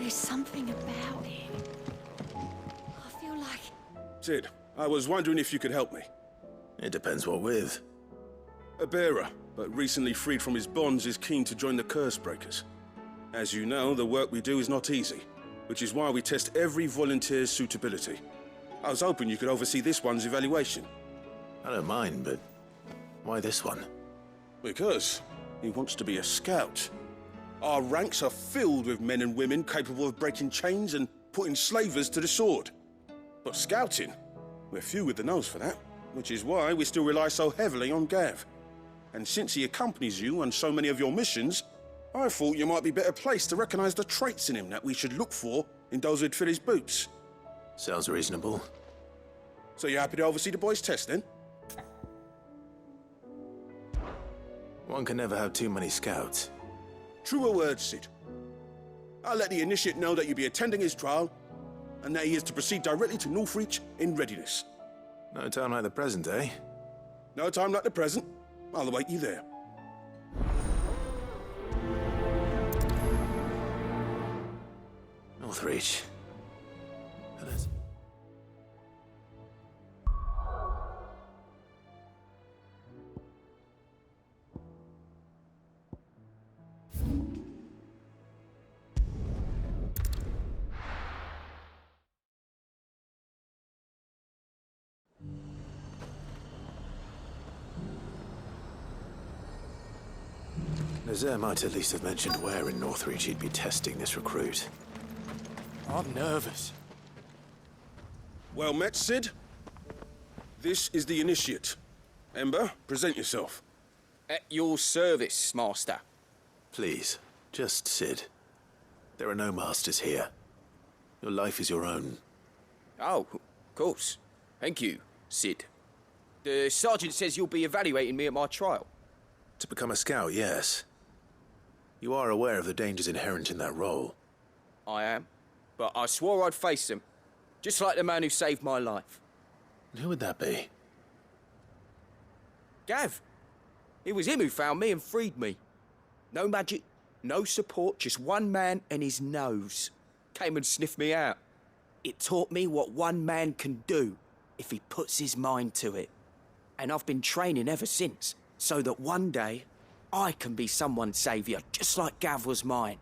There's something about it. I feel like... Sid, I was wondering if you could help me. It depends what with. A bearer, but recently freed from his bonds, is keen to join the Curse Breakers. As you know, the work we do is not easy, which is why we test every volunteer's suitability. I was hoping you could oversee this one's evaluation. I don't mind, but why this one? Because he wants to be a scout. Our ranks are filled with men and women capable of breaking chains and putting slavers to the sword. But scouting, we're few with the nose for that, which is why we still rely so heavily on Gav. And since he accompanies you on so many of your missions, I thought you might be better placed to recognize the traits in him that we should look for in those who'd fill his boots. Sounds reasonable. So you're happy to oversee the boys' test, then? One can never have too many scouts. Truer words, Sid. I'll let the initiate know that you'll be attending his trial, and that he is to proceed directly to Northreach in readiness. No time like the present, eh? No time like the present. I'll await you there. Northreach. Nazaire might at least have mentioned where in Northreach he'd be testing this recruit. I'm nervous. Well met, Sid. This is the initiate. Ember, present yourself. At your service, Master. Please, just Sid. There are no masters here. Your life is your own. Oh, of course. Thank you, Sid. The sergeant says you'll be evaluating me at my trial. To become a scout, yes. You are aware of the dangers inherent in that role. I am. But I swore I'd face them. Just like the man who saved my life. And who would that be? Gav. It was him who found me and freed me. No magic, no support, just one man and his nose. Came and sniffed me out. It taught me what one man can do if he puts his mind to it. And I've been training ever since, so that one day I can be someone's saviour, just like Gav was mine.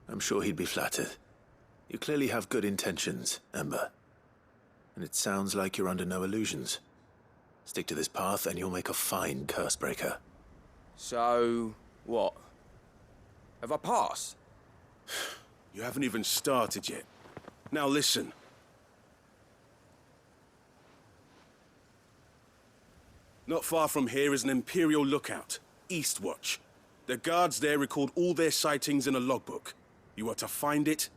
I'm sure he'd be flattered. You clearly have good intentions, Ember. And it sounds like you're under no illusions. Stick to this path and you'll make a fine Cursebreaker. So, what? Have I passed? You haven't even started yet. Now listen. Not far from here is an Imperial lookout, Eastwatch. The guards there record all their sightings in a logbook. You are to find it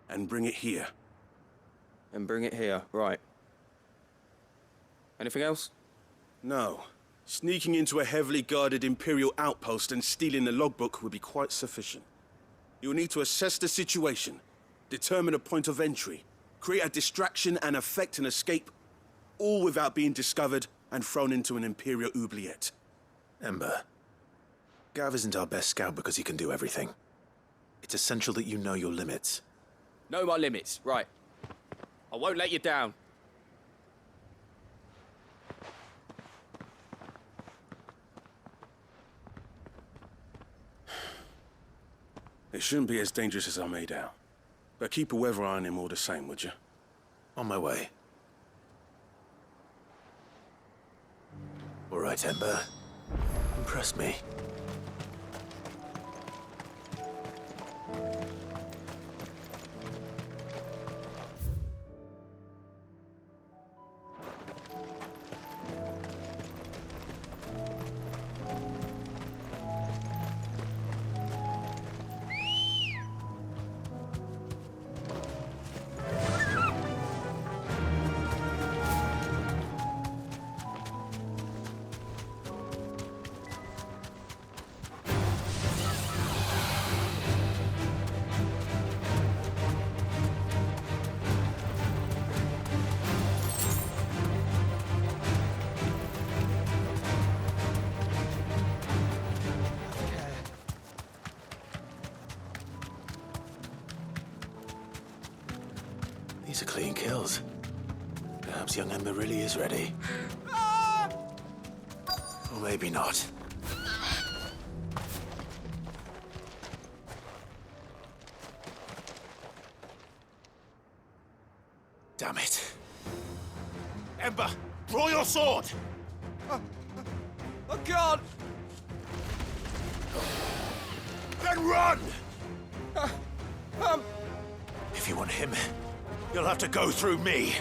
and bring it here. And bring it here, right. Anything else? No. Sneaking into a heavily guarded Imperial outpost and stealing the logbook would be quite sufficient. You'll need to assess the situation, determine a point of entry, create a distraction and effect an escape, all without being discovered and thrown into an Imperial oubliette. Ember, Gav isn't our best scout because he can do everything. It's essential that you know your limits. Know my limits, right. I won't let you down. It shouldn't be as dangerous as I made out. But keep a weather eye on him all the same, would you? On my way. All right, Ember. Impress me. to clean kills. Perhaps young Ember really is ready. Or maybe not. Damn it. Ember, draw your sword! I can't! Then run! If you want him, you'll have to go through me.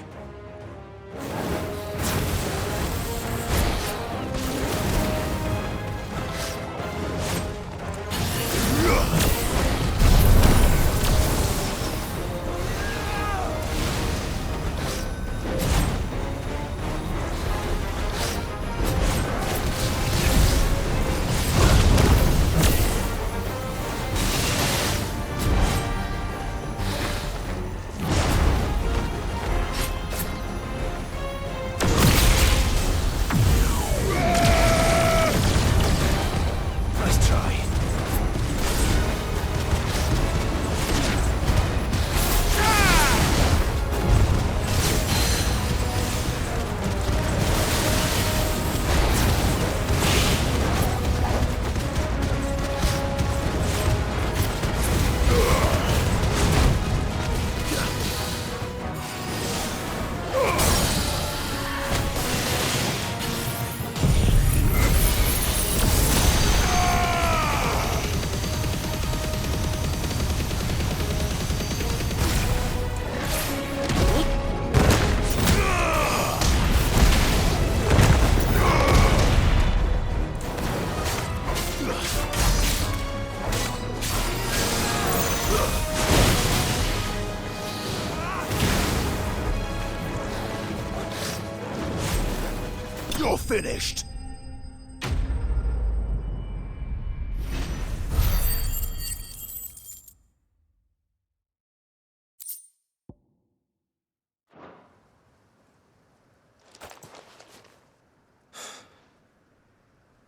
You're finished!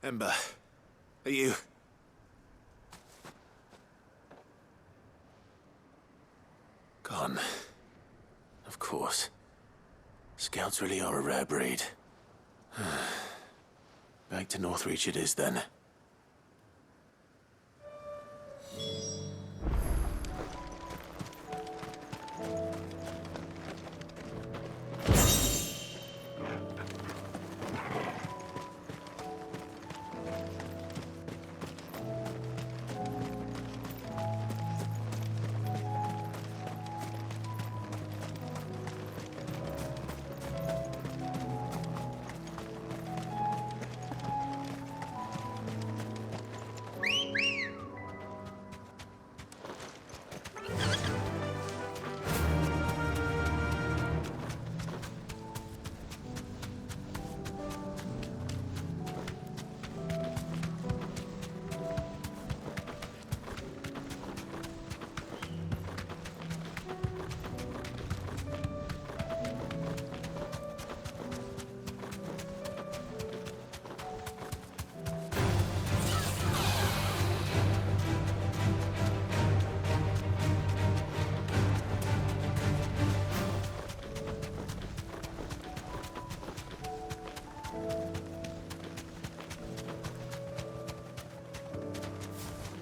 Ember, are you... gone? Of course. Scouts really are a rare breed. Back to Northreach it is, then.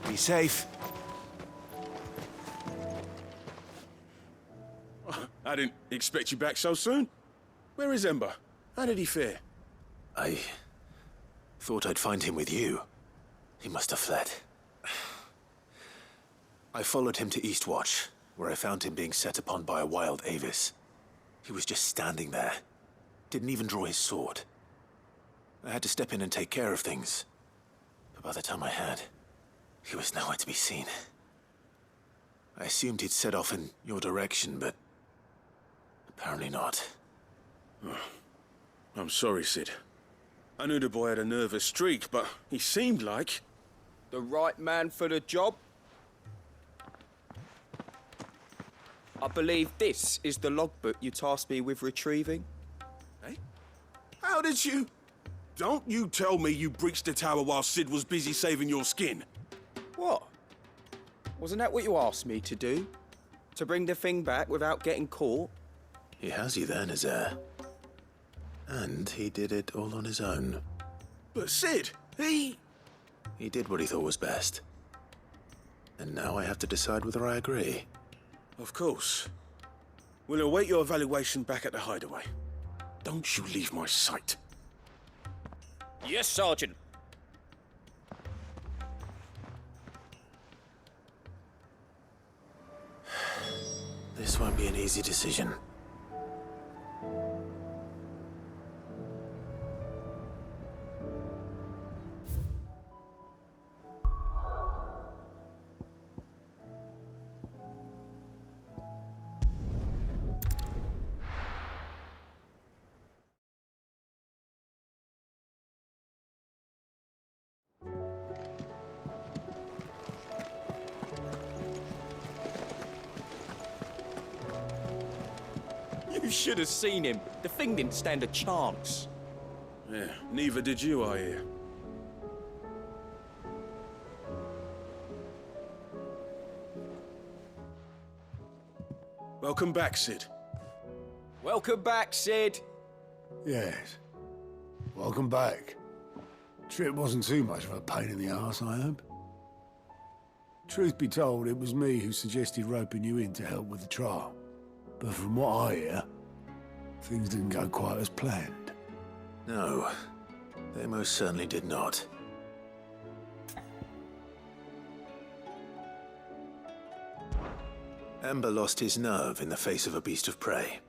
Be safe. I didn't expect you back so soon. Where is Ember? How did he fare? I thought I'd find him with you. He must have fled. I followed him to Eastwatch, where I found him being set upon by a wild Avis. He was just standing there. Didn't even draw his sword. I had to step in and take care of things. But by the time I had, he was nowhere to be seen. I assumed he'd set off in your direction, but apparently not. I'm sorry, Sid. I knew the boy had a nervous streak, but he seemed like... The right man for the job? I believe this is the logbook you tasked me with retrieving. Eh? How did you... Don't you tell me you breached the tower while Sid was busy saving your skin. What? Wasn't that what you asked me to do? To bring the thing back without getting caught? He has you then as heir. And he did it all on his own. But Sid, he did what he thought was best. And now I have to decide whether I agree. Of course. We'll await your evaluation back at the hideaway. Don't you leave my sight. Yes, Sergeant. This won't be an easy decision. You should have seen him. The thing didn't stand a chance. Yeah, neither did you, I hear. Welcome back, Sid. Welcome back, Sid. Yes. Welcome back. Trip wasn't too much of a pain in the arse, I hope. Truth be told, it was me who suggested roping you in to help with the trial. But from what I hear, things didn't go quite as planned. No, they most certainly did not. Ember lost his nerve in the face of a beast of prey,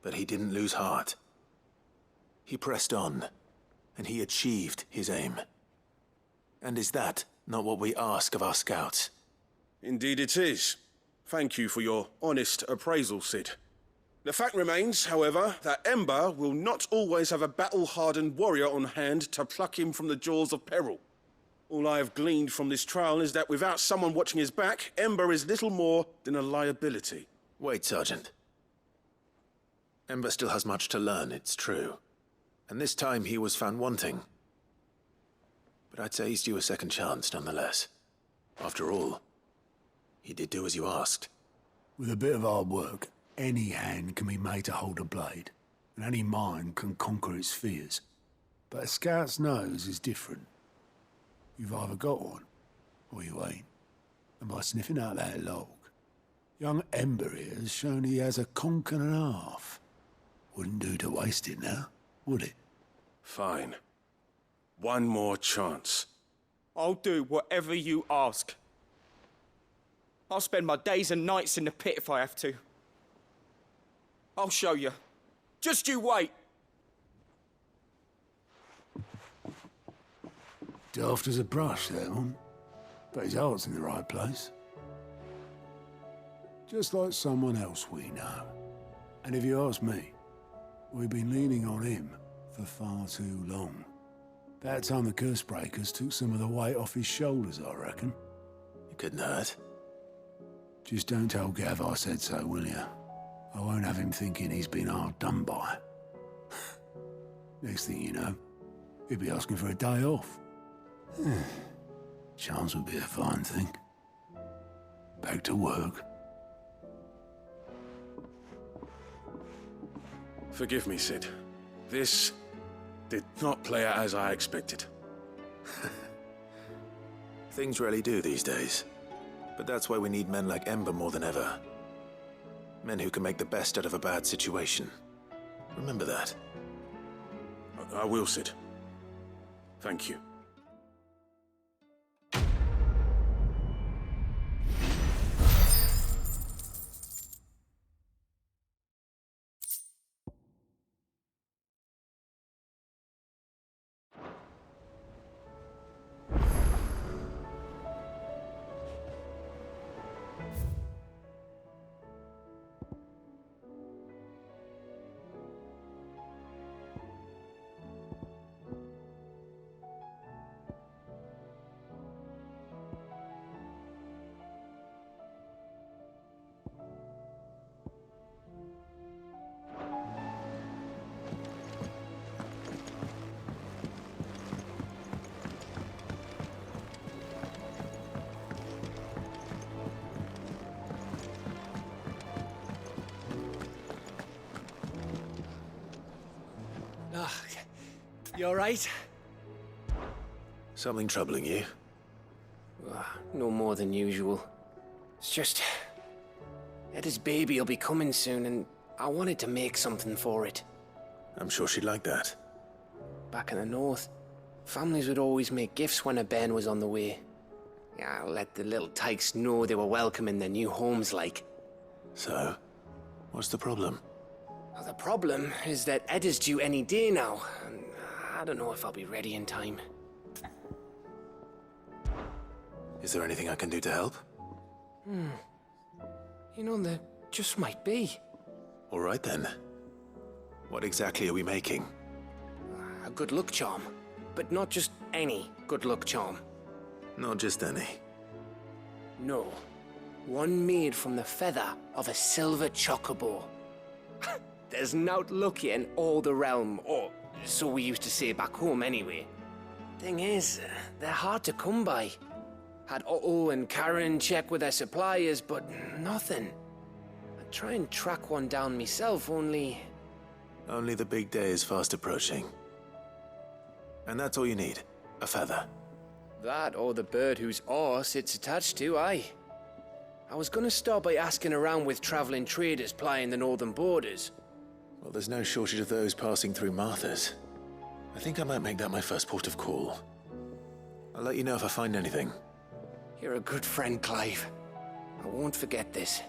but he didn't lose heart. He pressed on, and he achieved his aim. And is that not what we ask of our scouts? Indeed it is. Thank you for your honest appraisal, Sid. The fact remains, however, that Ember will not always have a battle-hardened warrior on hand to pluck him from the jaws of peril. All I have gleaned from this trial is that without someone watching his back, Ember is little more than a liability. Wait, Sergeant. Ember still has much to learn, it's true. And this time he was found wanting. But I'd say he's due a second chance, nonetheless. After all, he did do as you asked. With a bit of hard work, any hand can be made to hold a blade, and any mind can conquer its fears. But a scout's nose is different. You've either got one, or you ain't. And by sniffing out that log, young Ember here has shown he has a conk and a half. Wouldn't do to waste it now, would it? Fine. One more chance. I'll do whatever you ask. I'll spend my days and nights in the pit if I have to. I'll show you. Just you wait. Daft as a brush, that one. But his heart's in the right place. Just like someone else we know. And if you ask me, we've been leaning on him for far too long. That time the curse breakers took some of the weight off his shoulders, I reckon. It couldn't hurt. Just don't tell Gav I said so, will you? I won't have him thinking he's been hard done by. Next thing you know, he'll be asking for a day off. Chance would be a fine thing. Back to work. Forgive me, Sid. This did not play out as I expected. Things rarely do these days. But that's why we need men like Ember more than ever. Men who can make the best out of a bad situation. Remember that. I will, Sid. Thank you. You alright? Something troubling you? No more than usual. It's just... Eda's baby will be coming soon, and I wanted to make something for it. I'm sure she'd like that. Back in the north, families would always make gifts when a bairn was on the way. Yeah, let the little tykes know they were welcome in their new homes, like. So, what's the problem? Well, the problem is that Eda's due any day now, and I don't know if I'll be ready in time. Is there anything I can do to help? You know, there just might be. All right then. What exactly are we making? A good luck charm. But not just any good luck charm. Not just any. No. One made from the feather of a silver chocobo. There's naught lucky in all the realm, or so we used to say back home anyway. Thing is, they're hard to come by. Had Otto and Karen check with their suppliers, but nothing. I'd try and track one down myself, only... Only the big day is fast approaching. And that's all you need, a feather. That or the bird whose horse it's attached to, aye. I was gonna start by asking around with traveling traders plying the northern borders. Well, there's no shortage of those passing through Martha's. I think I might make that my first port of call. I'll let you know if I find anything. You're a good friend, Clive. I won't forget this.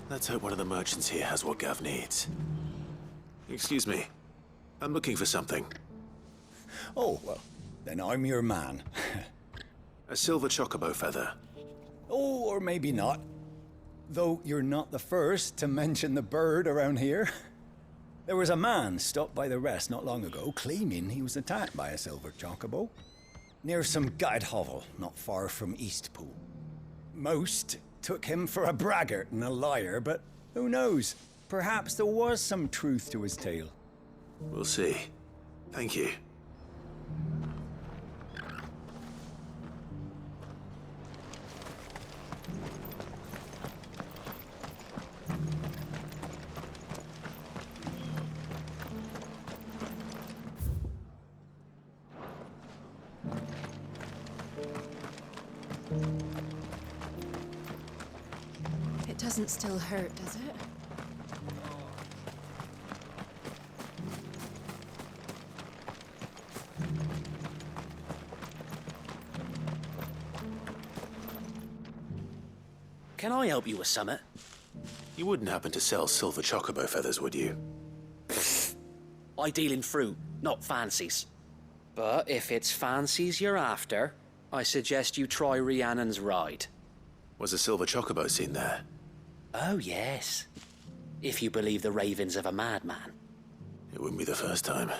Let's hope one of the merchants here has what Gav needs. Excuse me. I'm looking for something. Oh, well, then I'm your man. A silver chocobo feather. Oh, or maybe not. Though you're not the first to mention the bird around here. There was a man stopped by the rest not long ago claiming he was attacked by a silver chocobo. Near some gutted hovel not far from Eastpool. Most took him for a braggart and a liar, but who knows? Perhaps there was some truth to his tale. We'll see. Thank you. It doesn't still hurt, does it? Can I help you with summit? You wouldn't happen to sell silver chocobo feathers, would you? I deal in fruit, not fancies. But if it's fancies you're after, I suggest you try Rhiannon's ride. Was a silver chocobo seen there? Oh, yes. If you believe the ravings of a madman. It wouldn't be the first time.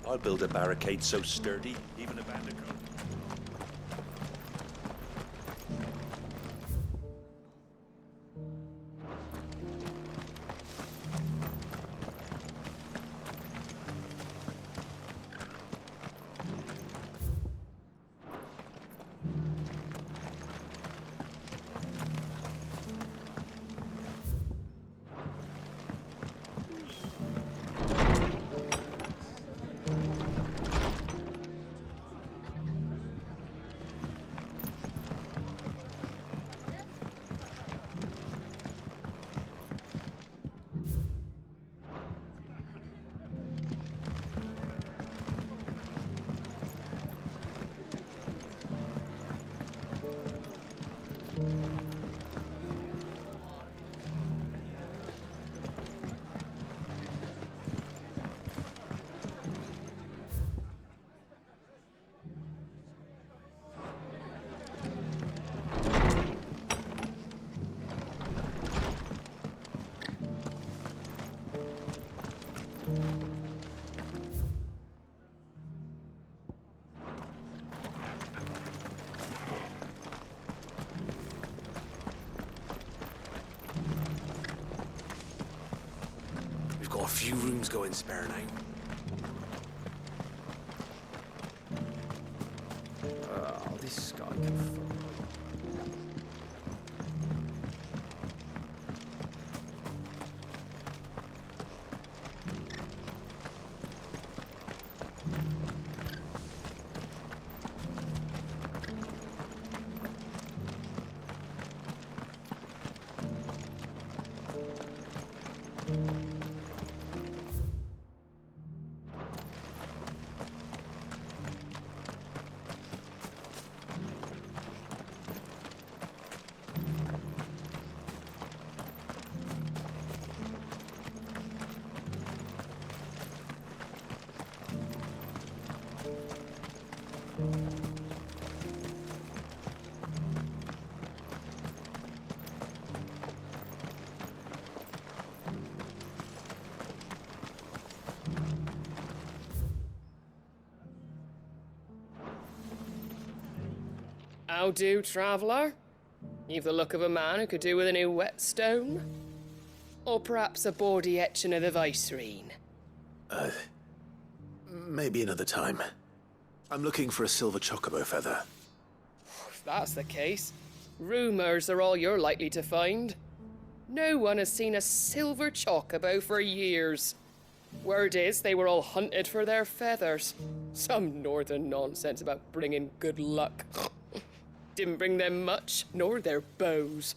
I'll build a barricade so sturdy, even a bandit could. few rooms going spare now. Oh, this guy can... How do, traveller? You've the look of a man who could do with a new whetstone. Or perhaps a bawdy etching of the Vicerine. Maybe another time. I'm looking for a silver chocobo feather. If that's the case, rumours are all you're likely to find. No one has seen a silver chocobo for years. Word is they were all hunted for their feathers. Some northern nonsense about bringing good luck. Didn't bring them much, nor their bows.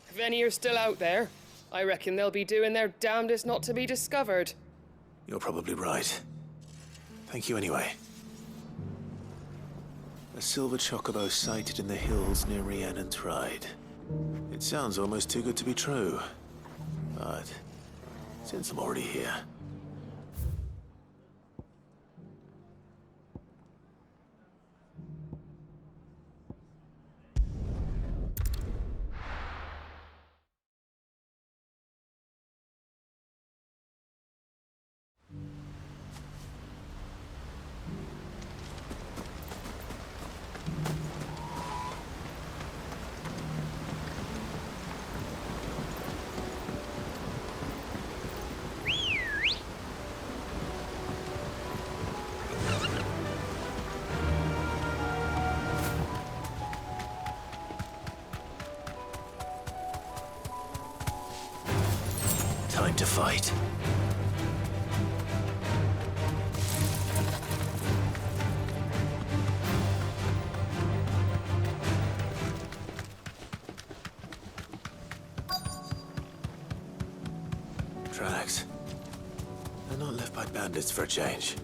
If any are still out there, I reckon they'll be doing their damnedest not to be discovered. You're probably right. Thank you anyway. A silver chocobo sighted in the hills near Rhiannon's Ride. It sounds almost too good to be true. But since I'm already here... Time to fight. Tracks. They're not left by bandits for a change.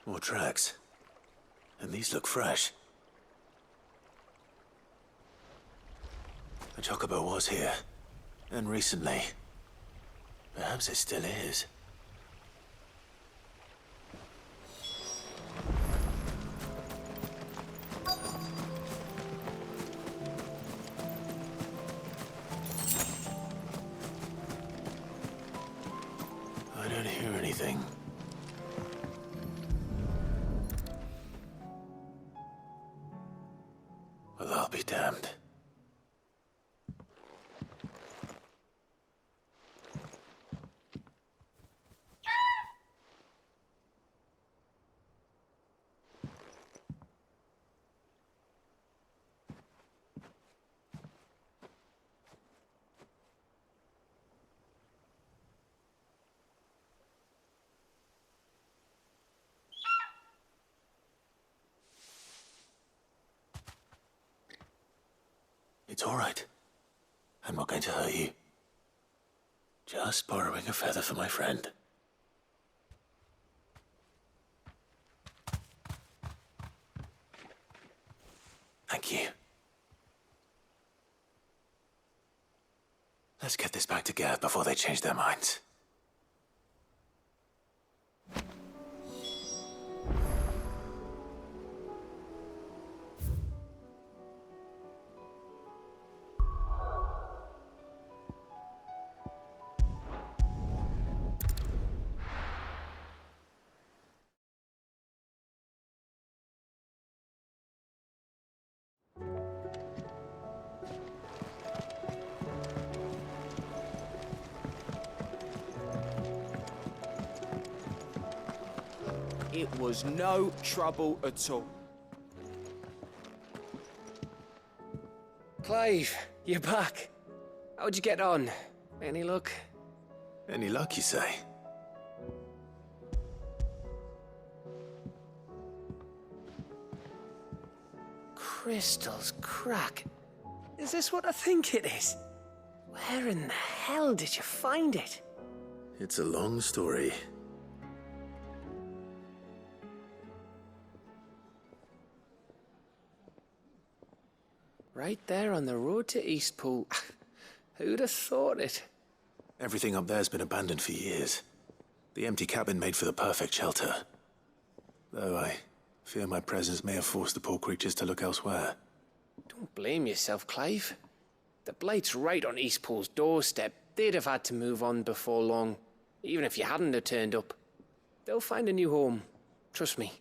More tracks. And these look fresh. The chocobo was here. And recently. Perhaps it still is. I don't hear anything. Well, I'll be damned. It's all right. I'm not going to hurt you. Just borrowing a feather for my friend. Thank you. get this back to Gav before they change their minds. It was no trouble at all. Clive, you're back. How'd you get on? Any luck? Any luck, you say? Crystal's crack. Is this what I think it is? Where in the hell did you find it? It's a long story. Right there on the road to Eastpool. Who'd have thought it? Everything up there's been abandoned for years. The empty cabin made for the perfect shelter. Though I fear my presence may have forced the poor creatures to look elsewhere. Don't blame yourself, Clive. The Blight's right on Eastpool's doorstep. They'd have had to move on before long, even if you hadn't have turned up. They'll find a new home. Trust me.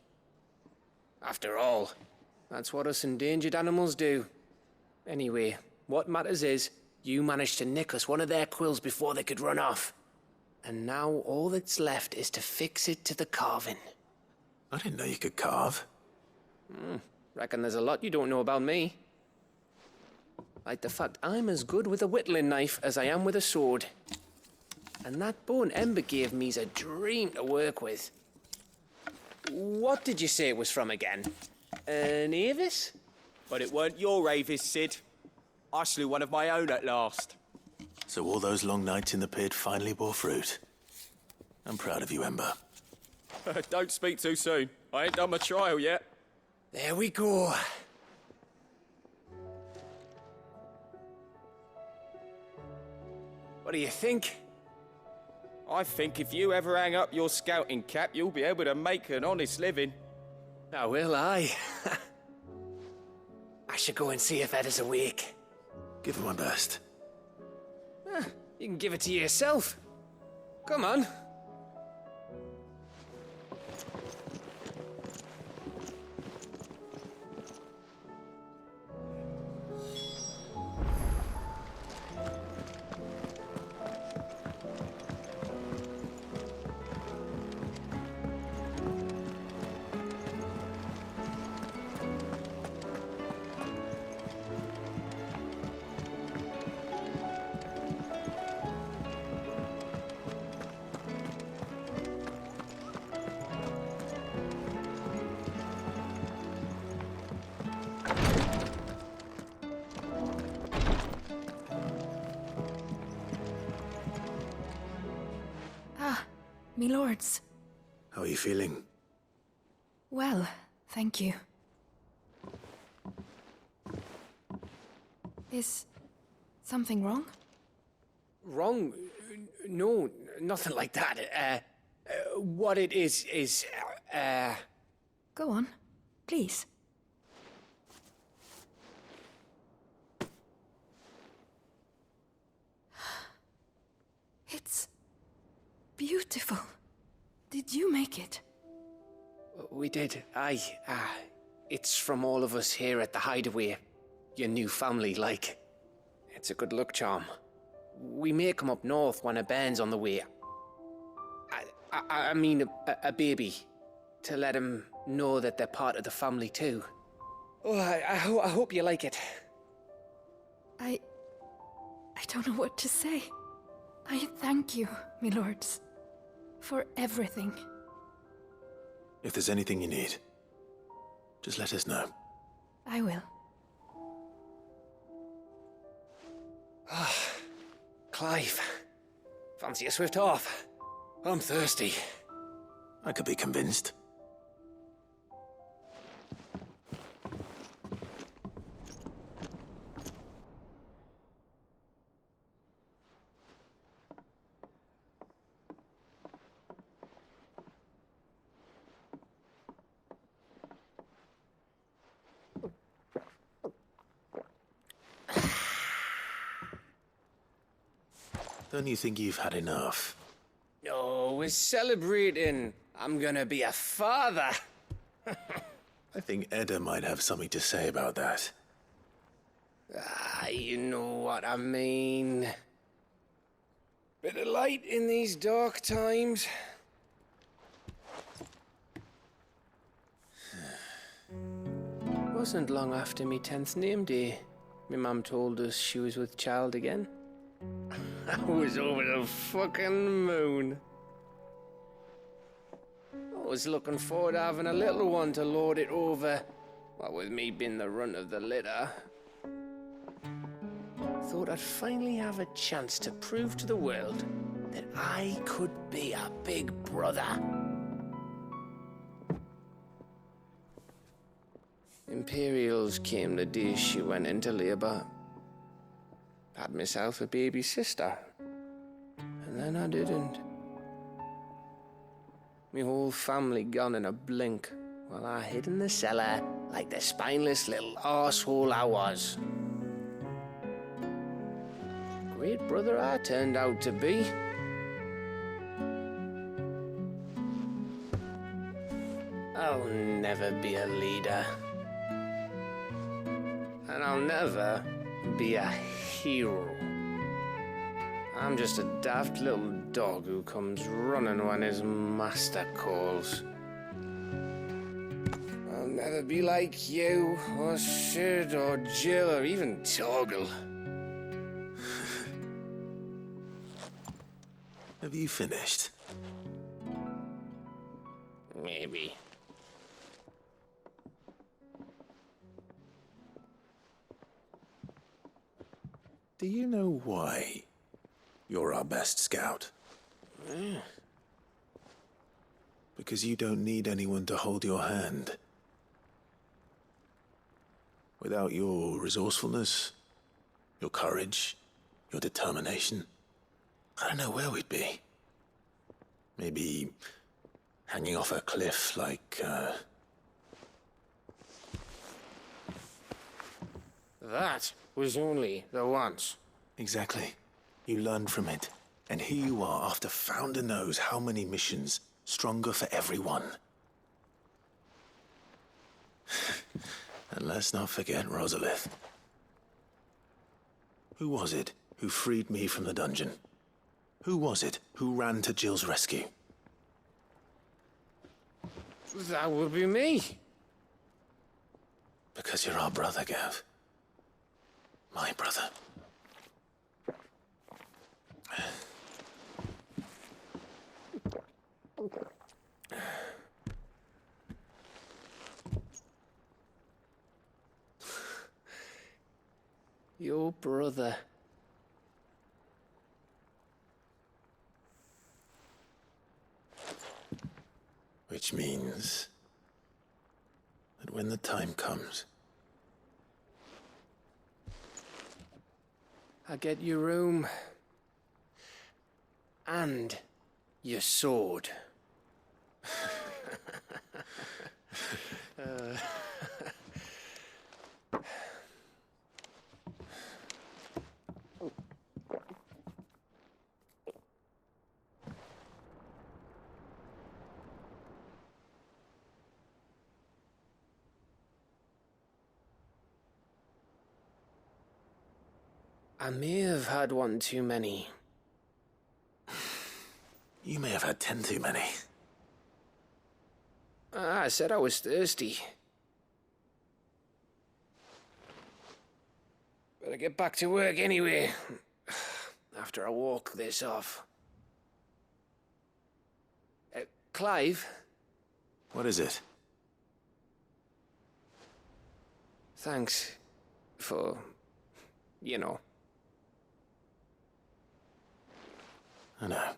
After all, that's what us endangered animals do. Anyway, what matters is, you managed to nick us one of their quills before they could run off. And now all that's left is to fix it to the carving. I didn't know you could carve. Reckon there's a lot you don't know about me. Like the fact I'm as good with a whittling knife as I am with a sword. And that bone Ember gave me's a dream to work with. What did you say it was from again? An Avis? But it weren't your Avis, Sid. I slew one of my own at last. So all those long nights in the pit finally bore fruit. I'm proud of you, Ember. Don't speak too soon. I ain't done my trial yet. There we go. What do you think? I think if you ever hang up your scouting cap, you'll be able to make an honest living. Now will I? I should go and see if Ed is awake. Give it my best. You can give it to yourself. Come on. Me lords. How are you feeling? Well, thank you. Is something wrong? Wrong? No, nothing like that. What it is, Go on, please. It's beautiful. Did you make it? We did. Aye. It's from all of us here at the Hideaway. Your new family, like. It's a good luck charm. We may come up north when a bairn's on the way. I mean a baby. To let him know that they're part of the family too. Oh, I hope you like it. I don't know what to say. I thank you, me lords, for everything. If there's anything you need, just let us know. I will. Clive, fancy a swift off? I'm thirsty. I could be convinced. Don't you think you've had enough? Oh, we're celebrating. I'm gonna be a father. I think Edda might have something to say about that. Ah, you know what I mean. Bit of light in these dark times. Wasn't long after me 10th name day, my mum told us she was with child again. I was over the fucking moon. I was looking forward to having a little one to lord it over, what with me being the runt of the litter. Thought I'd finally have a chance to prove to the world that I could be a big brother. Imperials came the day she went into labour. Had myself a baby sister. And then I didn't. Me whole family gone in a blink, while I hid in the cellar like the spineless little arsehole I was. Great brother I turned out to be. I'll never be a leader. And I'll never be a hero. I'm just a daft little dog who comes running when his master calls. I'll never be like you, or Sid, or Jill, or even Torgal. Have you finished? Maybe. Do you know why you're our best scout? Because you don't need anyone to hold your hand. Without your resourcefulness, your courage, your determination, I don't know where we'd be. Maybe hanging off a cliff like, That was only the once. Exactly. You learned from it. And here you are, after Founder knows how many missions, stronger for everyone. And let's not forget Rosalith. Who was it who freed me from the dungeon? Who was it who ran to Jill's rescue? That would be me. Because you're our brother, Gav. My brother. Your brother. Which means that when the time comes, I get your room. And your sword. I may have had one too many. you may have had 10 too many. I said I was thirsty. Better get back to work anyway. After I walk this off. Clive? What is it? Thanks for, you know. I know.